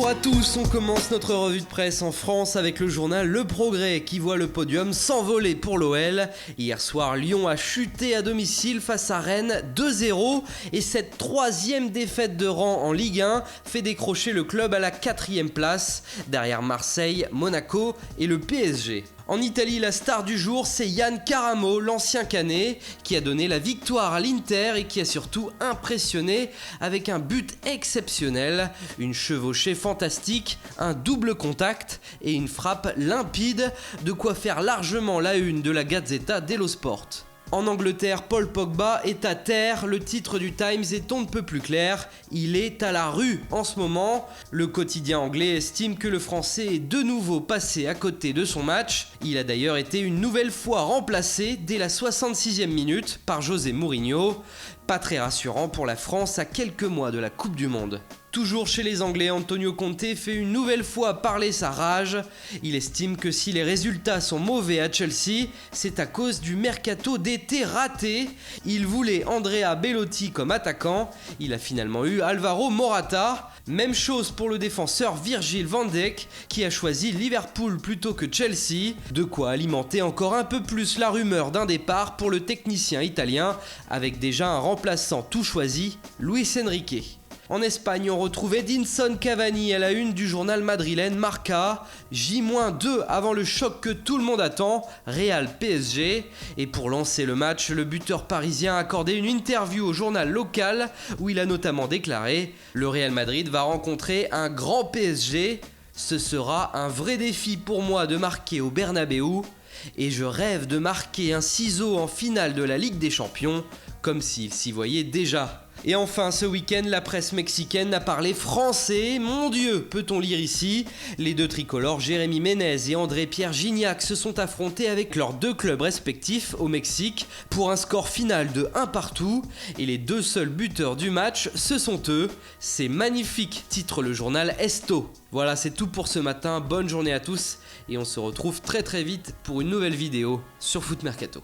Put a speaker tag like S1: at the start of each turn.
S1: Bonjour à tous, on commence notre revue de presse en France avec le journal Le Progrès qui voit le podium s'envoler pour l'OL. Hier soir, Lyon a chuté à domicile face à Rennes 2-0 et cette troisième défaite de rang en Ligue 1 fait décrocher le club à la 4e place, derrière Marseille, Monaco et le PSG. En Italie, la star du jour, c'est Yann Caramo, l'ancien Canet, qui a donné la victoire à l'Inter et qui a surtout impressionné avec un but exceptionnel, une chevauchée fantastique, un double contact et une frappe limpide, de quoi faire largement la une de la Gazzetta dello Sport. En Angleterre, Paul Pogba est à terre, le titre du Times est on ne peut plus clair, il est à la rue en ce moment. Le quotidien anglais estime que le Français est de nouveau passé à côté de son match. Il a d'ailleurs été une nouvelle fois remplacé dès la 66e minute par José Mourinho. Pas très rassurant pour la France à quelques mois de la Coupe du Monde. Toujours chez les Anglais, Antonio Conte fait une nouvelle fois parler sa rage. Il estime que si les résultats sont mauvais à Chelsea, c'est à cause du mercato d'été raté. Il voulait Andrea Bellotti comme attaquant, il a finalement eu Alvaro Morata. Même chose pour le défenseur Virgil van Dijk qui a choisi Liverpool plutôt que Chelsea, de quoi alimenter encore un peu plus la rumeur d'un départ pour le technicien italien, avec déjà un remplaçant tout choisi, Luis Enrique. En Espagne, on retrouve Edinson Cavani à la une du journal madrilène Marca, J-2 avant le choc que tout le monde attend, Real PSG. Et pour lancer le match, le buteur parisien a accordé une interview au journal local où il a notamment déclaré « Le Real Madrid va rencontrer un grand PSG, ce sera un vrai défi pour moi de marquer au Bernabéu et je rêve de marquer un ciseau en finale de la Ligue des Champions, comme s'il s'y voyait déjà ». Et enfin, ce week-end, la presse mexicaine a parlé français. Mon Dieu, peut-on lire ici? Les deux tricolores, Jérémy Ménez et André-Pierre Gignac, se sont affrontés avec leurs deux clubs respectifs au Mexique pour un score final de 1-1. Et les deux seuls buteurs du match, ce sont eux. C'est magnifique, titre le journal Esto. Voilà, c'est tout pour ce matin. Bonne journée à tous et on se retrouve très vite pour une nouvelle vidéo sur Foot Mercato.